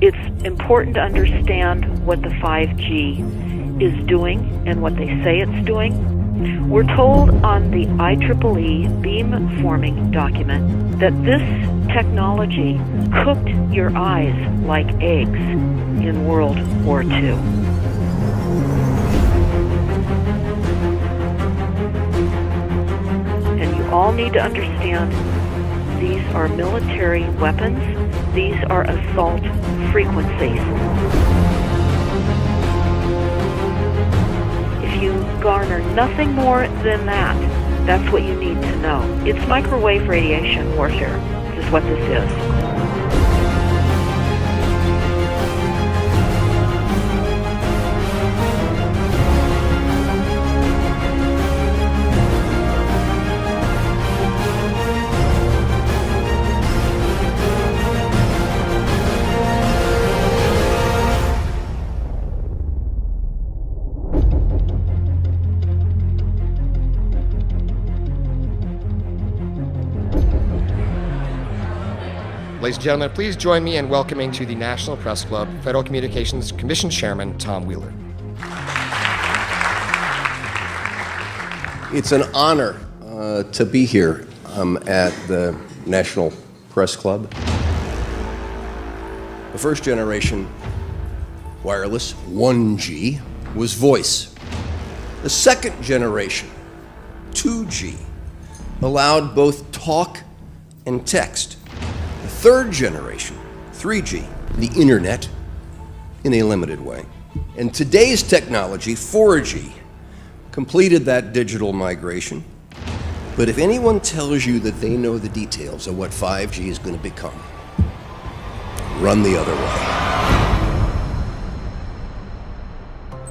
It's important to understand what the 5G is doing and what they say it's doing. We're told on the IEEE beamforming document that this technology cooked your eyes like eggs in World War II. And you all need to understand these are military weapons. These are assault frequencies. If you garner nothing more than that, that's what you need to know. It's microwave radiation warfare, is what this is. Ladies and gentlemen, please join me in welcoming to the National Press Club Federal Communications Commission Chairman Tom Wheeler. It's an honor to be here at the National Press Club. The first generation wireless, 1G, was voice. The second generation, 2G, allowed both talk and text. The third generation, 3G, the internet, in a limited way. And today's technology, 4G, completed that digital migration. But if anyone tells you that they know the details of what 5G is going to become, run the other way.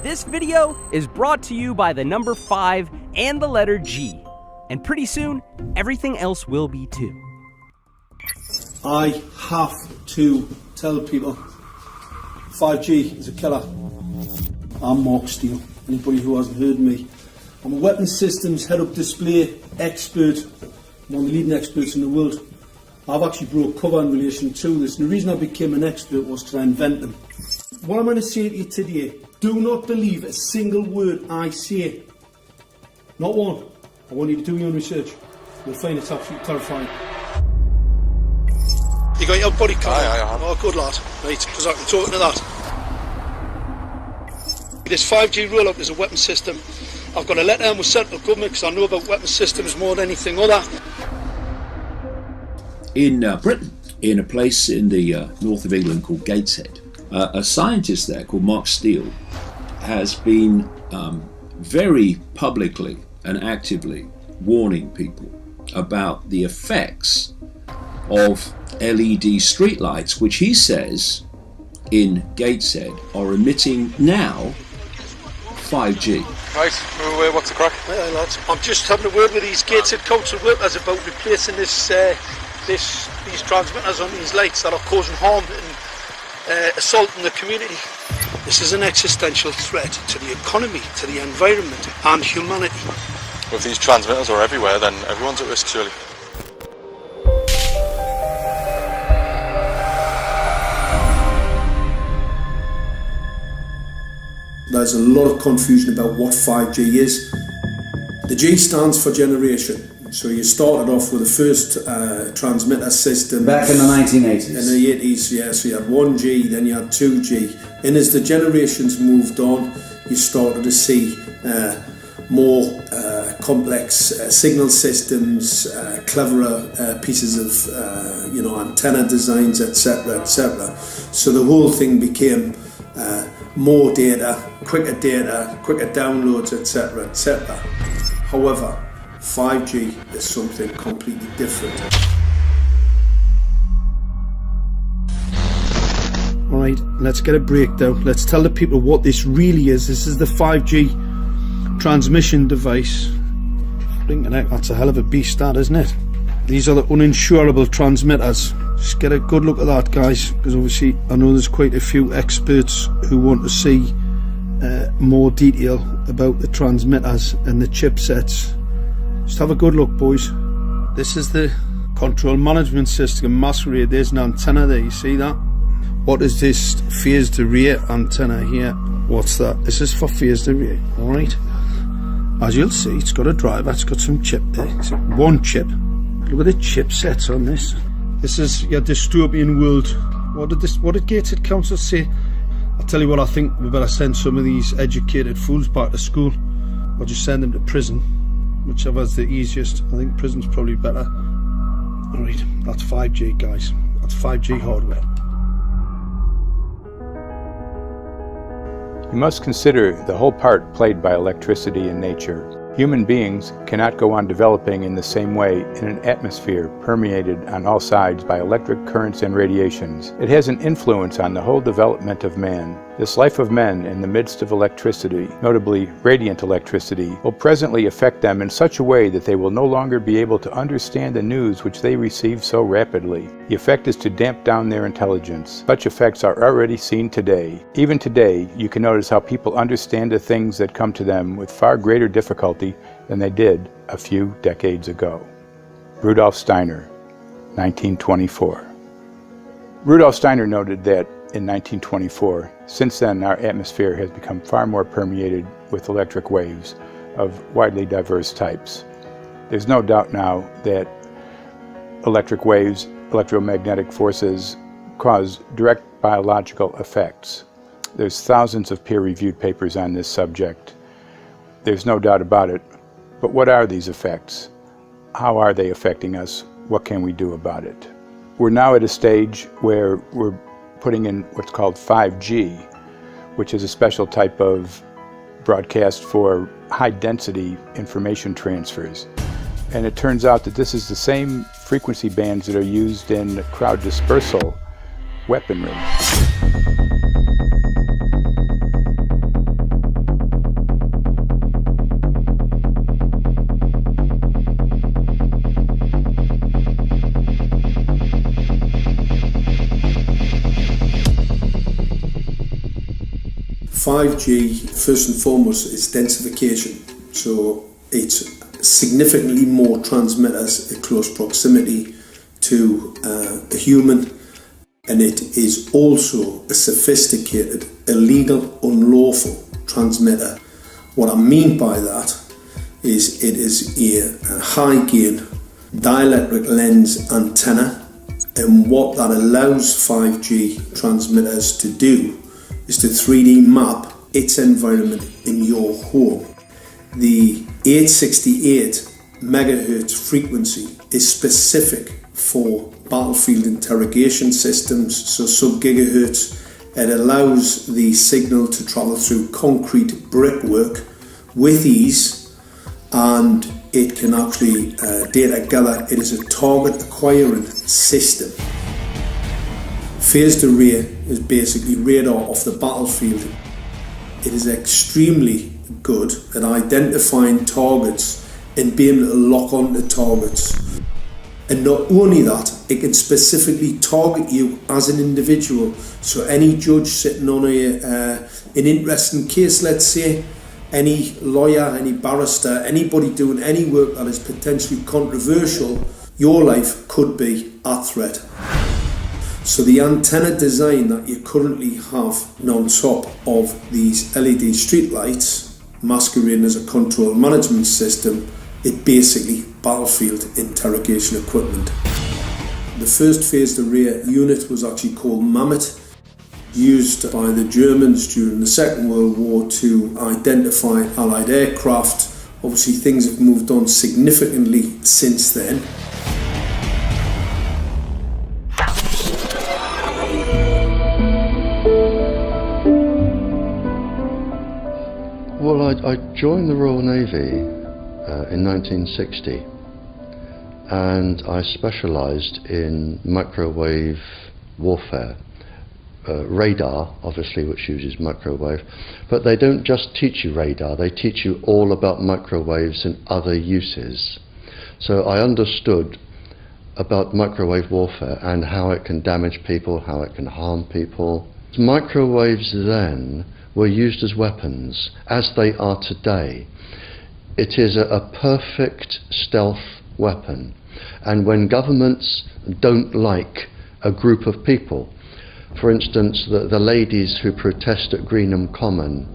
This video is brought to you by the number 5 and the letter G. And pretty soon, everything else will be too. I have to tell people 5G is a killer. I'm Mark Steele. Anybody who hasn't heard me, I'm a weapons systems head-up display expert, one of the leading experts in the world. I've actually brought cover in relation to this, and the reason I became an expert was to invent them. What I'm going to say to you today, do not believe a single word I say. Not one. I want you to do your own research. You'll find it's absolutely terrifying. You got your body cover? Aye, I have. Oh, good lad. Right, because I'm talking to that. This 5G roll-up is a weapon system. I've got a letter in with central government because I know about weapon systems more than anything other. In Britain, in a place in the north of England called Gateshead, a scientist there called Mark Steele has been very publicly and actively warning people about the effects of LED streetlights, which he says in Gateshead are emitting now 5G. Right, what's the crack? Hey, lads. I'm just having a word with these Gateshead council workers about replacing these transmitters on these lights that are causing harm and assaulting the community. This is an existential threat to the economy, to the environment and humanity. Well, if these transmitters are everywhere, then everyone's at risk, surely. There's a lot of confusion about what 5G is. The G stands for generation. So you started off with the first transmitter system. Back in the 1980s. In the 80s, yeah. So you had 1G, then you had 2G. And as the generations moved on, you started to see more complex signal systems, cleverer pieces of antenna designs, etc., etc. So the whole thing became more data, quicker downloads, etc., etc. However, 5G is something completely different. Alright, let's get a breakdown. Let's tell the people what this really is. This is the 5G transmission device. That's a hell of a beast, that, isn't it? These are the uninsurable transmitters. Just get a good look at that, guys, because obviously I know there's quite a few experts who want to see more detail about the transmitters and the chipsets. Just have a good look, boys. This is the control management system masquerade. There's an antenna there, you see that? What is this phased array antenna here? What's that? This is for phased array, alright? As you'll see, it's got a driver, it's got some chip there. It's one chip. Look at the chipsets on this. This is your dystopian world. What did Gateshead Council say? I'll tell you what, I think we better send some of these educated fools back to school, or just send them to prison, whichever's the easiest. I think prison's probably better. Alright, that's 5G, guys. That's 5G hardware. You must consider the whole part played by electricity in nature. Human beings cannot go on developing in the same way in an atmosphere permeated on all sides by electric currents and radiations. It has an influence on the whole development of man. This life of men in the midst of electricity, notably radiant electricity, will presently affect them in such a way that they will no longer be able to understand the news which they receive so rapidly. The effect is to damp down their intelligence. Such effects are already seen today. Even today, you can notice how people understand the things that come to them with far greater difficulty than they did a few decades ago. Rudolf Steiner, 1924. Rudolf Steiner noted that in 1924, since then our atmosphere has become far more permeated with electric waves of widely diverse types. There's no doubt now that electric waves, electromagnetic forces, cause direct biological effects. There's thousands of peer-reviewed papers on this subject. There's no doubt about it. But what are these effects? How are they affecting us? What can we do about it? We're now at a stage where we're putting in what's called 5G, which is a special type of broadcast for high-density information transfers. And it turns out that this is the same frequency bands that are used in crowd dispersal weaponry. 5G, first and foremost, is densification. So it's significantly more transmitters at close proximity to a human, and it is also a sophisticated, illegal, unlawful transmitter. What I mean by that is it is a high gain dielectric lens antenna, and what that allows 5G transmitters to do is to 3D map its environment in your home. The 868 megahertz frequency is specific for battlefield interrogation systems, so sub-gigahertz. It allows the signal to travel through concrete brickwork with ease, and it can actually data gather. It is a target acquiring system. Phased array is basically radar off the battlefield. It is extremely good at identifying targets and being able to lock onto targets. And not only that, it can specifically target you as an individual. So any judge sitting on an interesting case, let's say, any lawyer, any barrister, anybody doing any work that is potentially controversial, your life could be at threat. So the antenna design that you currently have on top of these LED streetlights, masquerading as a control management system, it basically battlefield interrogation equipment. The first phased array unit was actually called Mammoth, used by the Germans during the Second World War to identify Allied aircraft. Obviously things have moved on significantly since then. Well, I joined the Royal Navy in 1960, and I specialised in microwave warfare. Radar, obviously, which uses microwave, but they don't just teach you radar, they teach you all about microwaves and other uses. So I understood about microwave warfare and how it can damage people, how it can harm people. Microwaves then were used as weapons, as they are today. It is a perfect stealth weapon, and when governments don't like a group of people, For instance, the ladies who protest at Greenham Common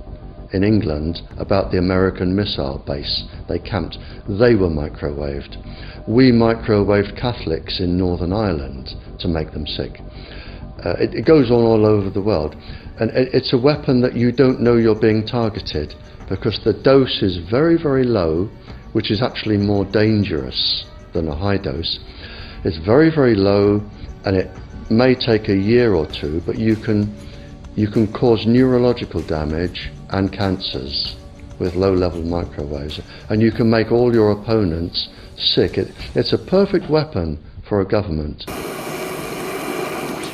in England about the American missile base they camped, they were microwaved. We microwaved Catholics in Northern Ireland to make them sick. It goes on all over the world, and it's a weapon that you don't know you're being targeted, because the dose is very, very low, which is actually more dangerous than a high dose. It's very, very low, and it may take a year or two, but you can cause neurological damage and cancers with low-level microwaves, and you can make all your opponents sick. It's a perfect weapon for a government.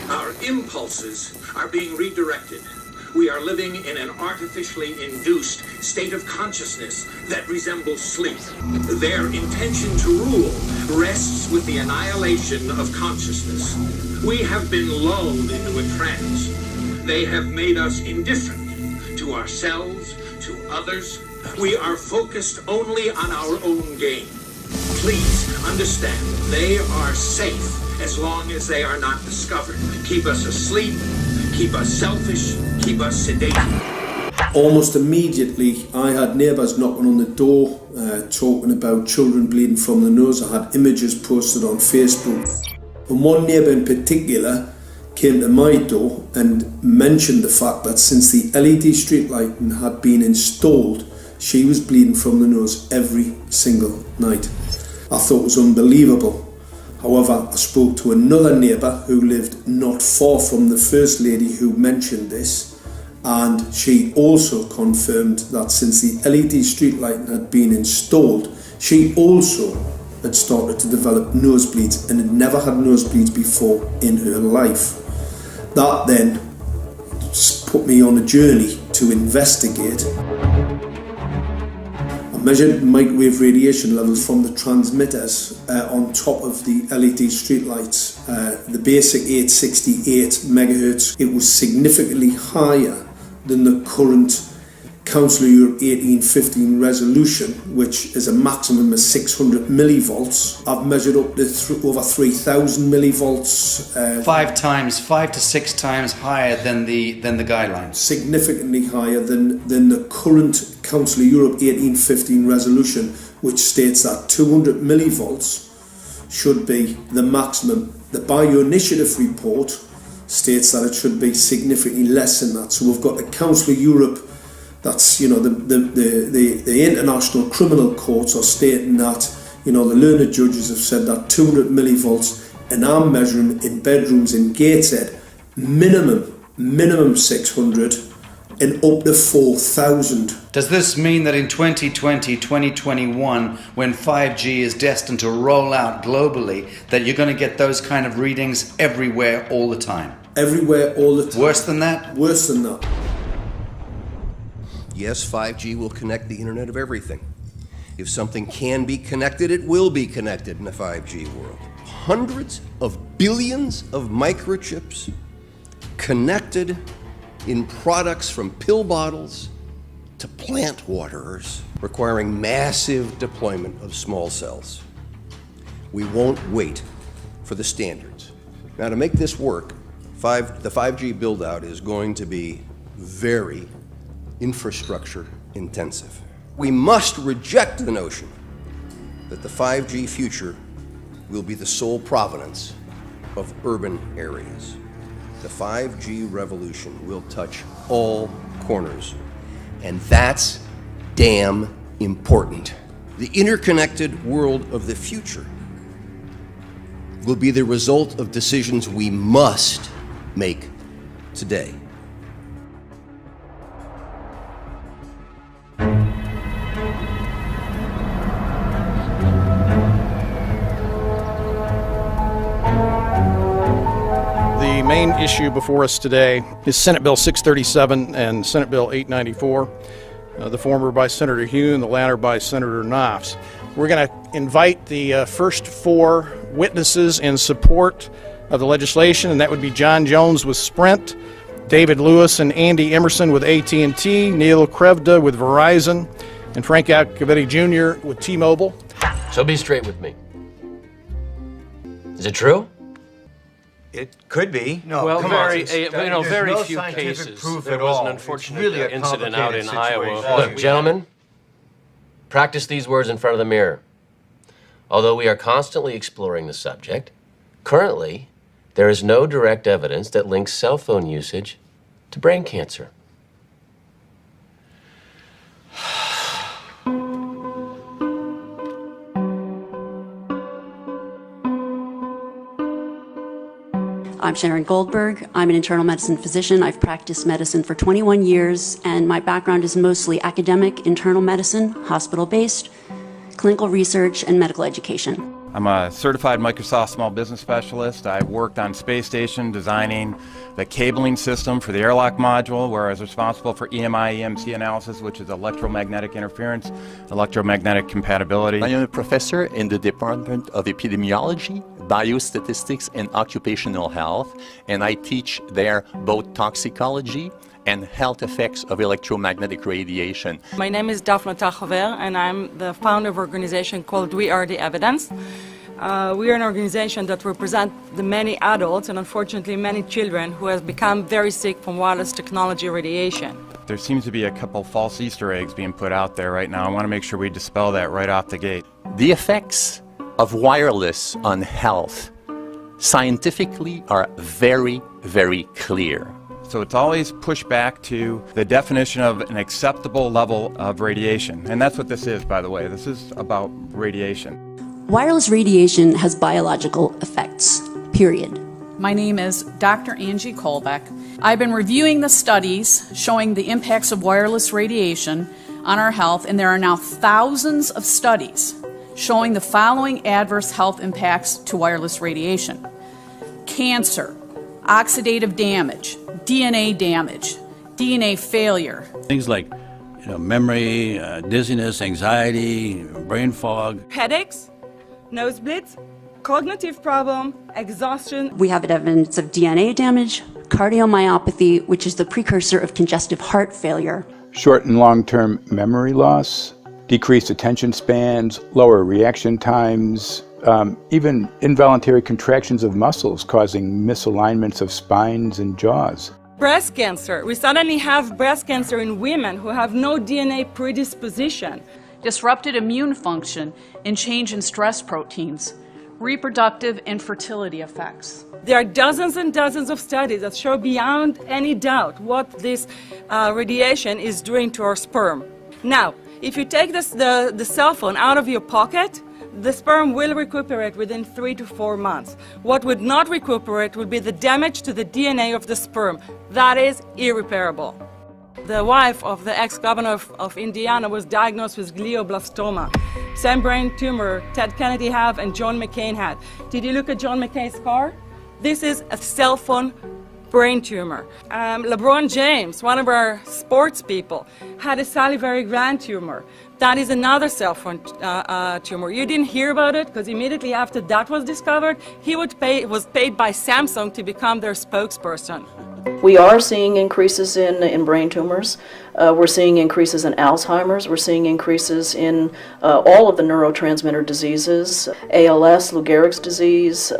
Our impulses are being redirected. We are living in an artificially induced state of consciousness that resembles sleep. Their intention to rule rests with the annihilation of consciousness. We have been lulled into a trance. They have made us indifferent to ourselves, to others. We are focused only on our own gain. Please understand, they are safe as long as they are not discovered. Keep us asleep, keep us selfish, keep us sedated. Almost immediately, I had neighbours knocking on the door, talking about children bleeding from the nose. I had images posted on Facebook. And one neighbour in particular came to my door and mentioned the fact that since the LED street lighting had been installed, she was bleeding from the nose every single night. I thought it was unbelievable. However, I spoke to another neighbour who lived not far from the first lady who mentioned this, and she also confirmed that since the LED street lighting had been installed, she also had started to develop nosebleeds and had never had nosebleeds before in her life. That then put me on a journey to investigate. I measured microwave radiation levels from the transmitters on top of the LED streetlights. The basic 868 megahertz, it was significantly higher than the current Council of Europe 1815 resolution, which is a maximum of 600 millivolts. I've measured up to over 3,000 millivolts. 5 to 6 times higher than the guidelines. Significantly higher than the current Council of Europe 1815 resolution, which states that 200 millivolts should be the maximum. The Bioinitiative report states that it should be significantly less than that. So we've got the Council of Europe, that's, the international criminal courts are stating that, the learned judges have said that 200 millivolts, and I'm measuring in bedrooms in Gateshead, minimum 600 and up to 4,000. Does this mean that in 2020, 2021, when 5G is destined to roll out globally, that you're going to get those kind of readings everywhere all the time? Everywhere all the time. Worse than that? Worse than that. Yes, 5G will connect the Internet of everything. If something can be connected, it will be connected in a 5G world. Hundreds of billions of microchips connected in products from pill bottles to plant waterers, requiring massive deployment of small cells. We won't wait for the standards. Now, to make this work, the 5G build-out is going to be very infrastructure intensive. We must reject the notion that the 5G future will be the sole provenance of urban areas. The 5G revolution will touch all corners, and that's damn important. The interconnected world of the future will be the result of decisions we must make today. The main issue before us today is Senate Bill 637 and Senate Bill 894, the former by Senator Hune, the latter by Senator Knopf. We're going to invite the first 4 witnesses in support of the legislation, and that would be John Jones with Sprint, David Lewis and Andy Emerson with at&t, Neil Krevda with Verizon, and Frank Alcavetti Jr. with T-Mobile. So be straight with me. Is it true? It could be. No, well, come very, on. Very no few cases. Proof There at was all. an unfortunate really a incident out in complicated Iowa. situation. Look, gentlemen, practice these words in front of the mirror. Although we are constantly exploring the subject, currently, there is no direct evidence that links cell phone usage to brain cancer. I'm Sharon Goldberg. I'm an internal medicine physician. I've practiced medicine for 21 years, and my background is mostly academic, internal medicine, hospital-based, clinical research, and medical education. I'm a certified Microsoft small business specialist. I worked on space station designing the cabling system for the airlock module, where I was responsible for EMI, EMC analysis, which is electromagnetic interference, electromagnetic compatibility. I am a professor in the Department of Epidemiology, Biostatistics, and Occupational Health, and I teach there both toxicology and health effects of electromagnetic radiation. My name is Daphne Tachover, and I'm the founder of an organization called We Are the Evidence. We are an organization that represents the many adults and unfortunately many children who have become very sick from wireless technology radiation. There seems to be a couple false Easter eggs being put out there right now. I want to make sure we dispel that right off the gate. The effects of wireless on health scientifically are very, very clear. So it's always pushed back to the definition of an acceptable level of radiation. And that's what this is, by the way. This is about radiation. Wireless radiation has biological effects, period. My name is Dr. Angie Kolbeck. I've been reviewing the studies showing the impacts of wireless radiation on our health, and there are now thousands of studies showing the following adverse health impacts to wireless radiation: cancer, oxidative damage, DNA damage, DNA failure. Things like memory, dizziness, anxiety, brain fog. Headaches, nosebleeds, cognitive problem, exhaustion. We have evidence of DNA damage, cardiomyopathy, which is the precursor of congestive heart failure. Short and long-term memory loss, decreased attention spans, lower reaction times, even involuntary contractions of muscles causing misalignments of spines and jaws. Breast cancer. We suddenly have breast cancer in women who have no DNA predisposition. Disrupted immune function and change in stress proteins, reproductive and fertility effects. There are dozens and dozens of studies that show beyond any doubt what this radiation is doing to our sperm. Now, if you take the cell phone out of your pocket, the sperm will recuperate within 3 to 4 months. What would not recuperate would be the damage to the DNA of the sperm. That is irreparable. The wife of the ex-governor of Indiana was diagnosed with glioblastoma. Same brain tumor Ted Kennedy had and John McCain had. Did you look at John McCain's scar? This is a cell phone brain tumor. LeBron James, one of our sports people, had a salivary gland tumor. That is another cell phone tumor. You didn't hear about it because immediately after that was discovered, he was paid by Samsung to become their spokesperson. We are seeing increases in brain tumors. We're seeing increases in Alzheimer's. We're seeing increases in all of the neurotransmitter diseases, ALS, Lou Gehrig's disease,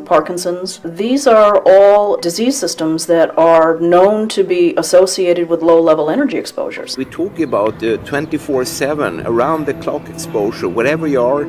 Parkinson's. These are all disease systems that are known to be associated with low-level energy exposures. We talk about 24/7, around-the-clock exposure, wherever you are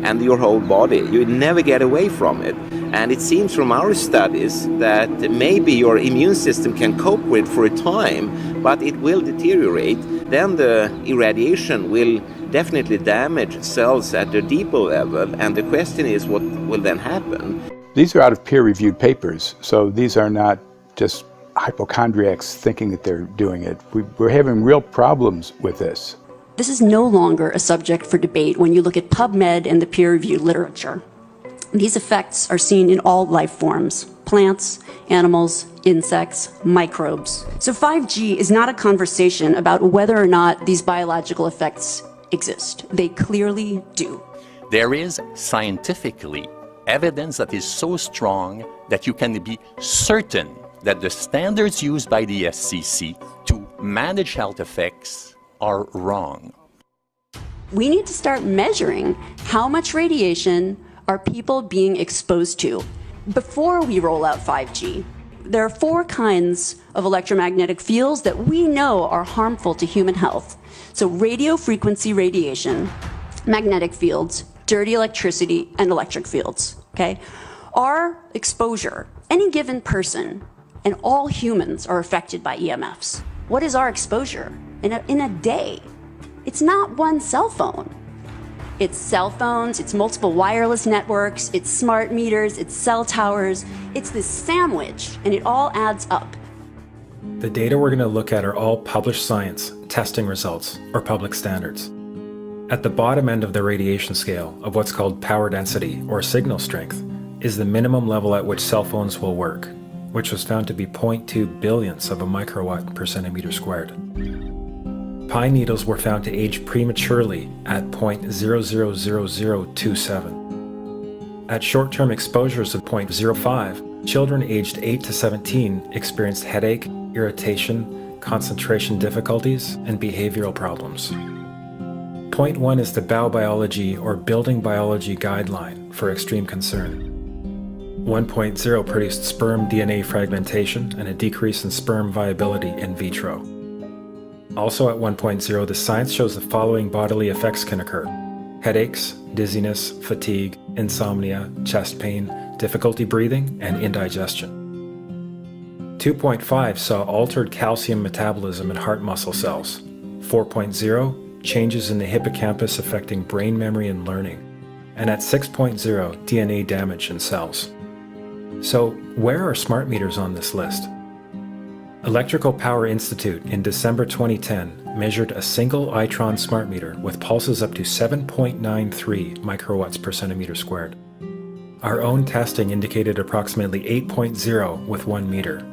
and your whole body. You never get away from it. And it seems from our studies that maybe your immune system can cope with for a time, but it will deteriorate. Then the irradiation will definitely damage cells at a deeper level, and the question is what will then happen? These are out of peer-reviewed papers, so these are not just hypochondriacs thinking that they're doing it. We're having real problems with this. This is no longer a subject for debate when you look at PubMed and the peer-reviewed literature. These effects are seen in all life forms: plants, animals, insects, microbes. So 5G is not a conversation about whether or not these biological effects exist. They clearly do. There is scientifically evidence that is so strong that you can be certain that the standards used by the SCC to manage health effects are wrong. We need to start measuring how much radiation are people being exposed to. before we roll out 5G, there are 4 kinds of electromagnetic fields that we know are harmful to human health. So radio frequency radiation, magnetic fields, dirty electricity, and electric fields, okay? Our exposure, any given person, and all humans are affected by EMFs. What is our exposure in a day? It's not one cell phone. It's cell phones, it's multiple wireless networks, it's smart meters, it's cell towers. It's this sandwich, and it all adds up. The data we're going to look at are all published science, testing results, or public standards. At the bottom end of the radiation scale of what's called power density, or signal strength, is the minimum level at which cell phones will work, which was found to be 0.2 billionths of a microwatt per centimeter squared. Pine needles were found to age prematurely at 0.000027. At short-term exposures of 0.05, children aged 8 to 17 experienced headache, irritation, concentration difficulties, and behavioral problems. 0.1 is the biobiology or building biology guideline for extreme concern. 1.0 produced sperm DNA fragmentation and a decrease in sperm viability in vitro. Also at 1.0, the science shows the following bodily effects can occur: headaches, dizziness, fatigue, insomnia, chest pain, difficulty breathing, and indigestion. 2.5 saw altered calcium metabolism in heart muscle cells. 4.0, changes in the hippocampus affecting brain memory and learning. And at 6.0, DNA damage in cells. So, where are smart meters on this list? Electrical Power Institute in December 2010 measured a single Itron smart meter with pulses up to 7.93 microwatts per centimeter squared. Our own testing indicated approximately 8.0 with 1 meter.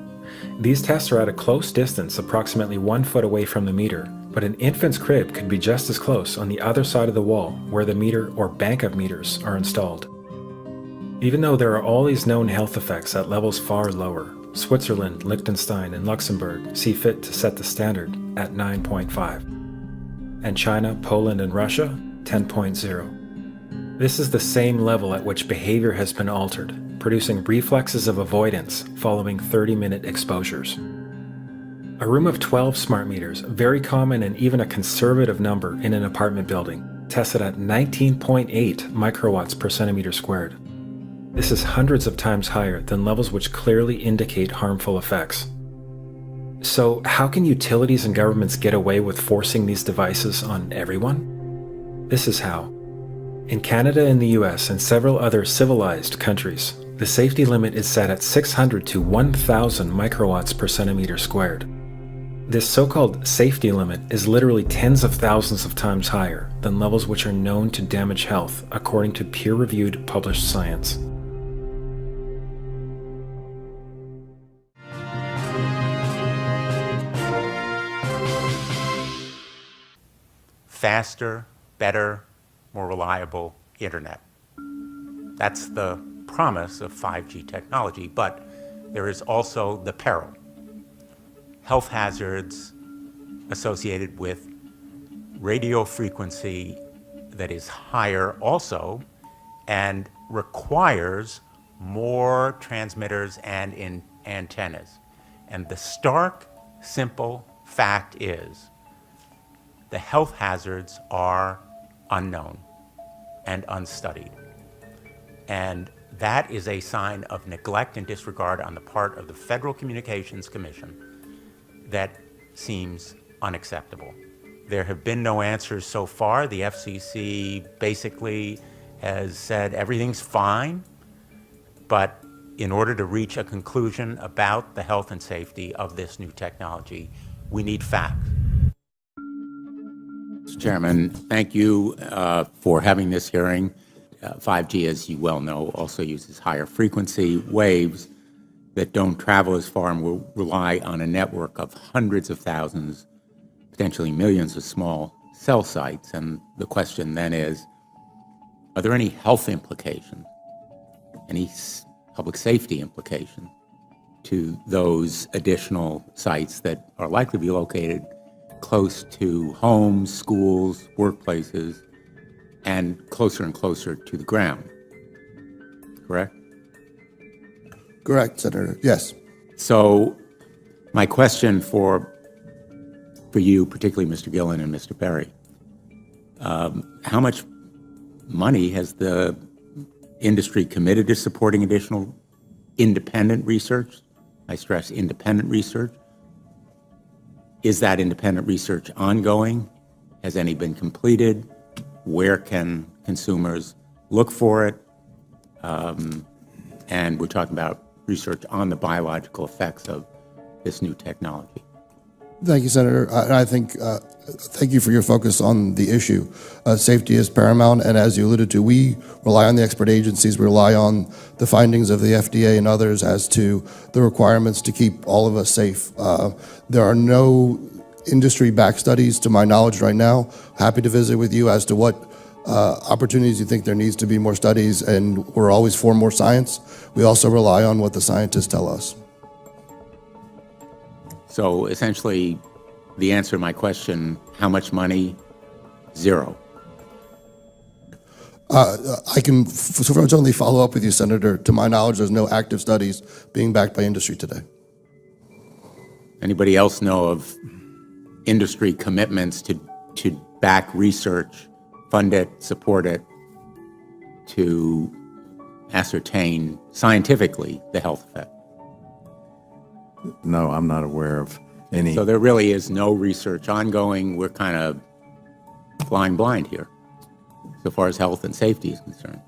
These tests are at a close distance, approximately 1 foot away from the meter, but an infant's crib could be just as close on the other side of the wall where the meter or bank of meters are installed. Even though there are all these known health effects at levels far lower, Switzerland, Liechtenstein, and Luxembourg see fit to set the standard at 9.5. And China, Poland, and Russia, 10.0. This is the same level at which behavior has been altered, producing reflexes of avoidance following 30-minute exposures. A room of 12 smart meters, very common and even a conservative number in an apartment building, tested at 19.8 microwatts per centimeter squared. This is hundreds of times higher than levels which clearly indicate harmful effects. So, how can utilities and governments get away with forcing these devices on everyone? This is how. In Canada and the US and several other civilized countries, the safety limit is set at 600 to 1,000 microwatts per centimeter squared. This so-called safety limit is literally tens of thousands of times higher than levels which are known to damage health, according to peer-reviewed published science. Faster, better, more reliable internet. That's the promise of 5G technology, but there is also the peril. Health hazards associated with radio frequency that is higher also and requires more transmitters and antennas. And the stark, simple fact is the health hazards are unknown and unstudied. And that is a sign of neglect and disregard on the part of the Federal Communications Commission that seems unacceptable. There have been no answers so far. The FCC basically has said everything's fine, but in order to reach a conclusion about the health and safety of this new technology, we need facts. Mr. Chairman, thank you for having this hearing. 5G, as you well know, also uses higher frequency waves that don't travel as far and will rely on a network of hundreds of thousands, potentially millions of small cell sites. And the question then is, are there any health implications, any public safety implications to those additional sites that are likely to be located close to homes, schools, workplaces, and closer to the ground, correct? Correct, Senator. Yes. So my question for you, particularly Mr. Gillen and Mr. Perry, how much money has the industry committed to supporting additional independent research? I stress independent research. Is that independent research ongoing? Has any been completed? Where can consumers look for it? And we're talking about research on the biological effects of this new technology. Thank you, Senator. I think, thank you for your focus on the issue. Safety is paramount, and as you alluded to, we rely on the expert agencies, we rely on the findings of the FDA and others as to the requirements to keep all of us safe. There are no industry-backed studies, to my knowledge right now. Happy to visit with you as to what opportunities you think there needs to be more studies, and we're always for more science. We also rely on what the scientists tell us. So essentially, the answer to my question, how much money? Zero. I can certainly follow up with you, Senator. To my knowledge, there's no active studies being backed by industry today. Anybody else know of industry commitments to back research, fund it, support it, to ascertain scientifically the health effect? No, I'm not aware of any. So there really is no research ongoing. We're kind of flying blind here, so far as health and safety is concerned.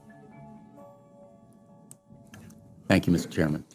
Thank you, Mr. Chairman.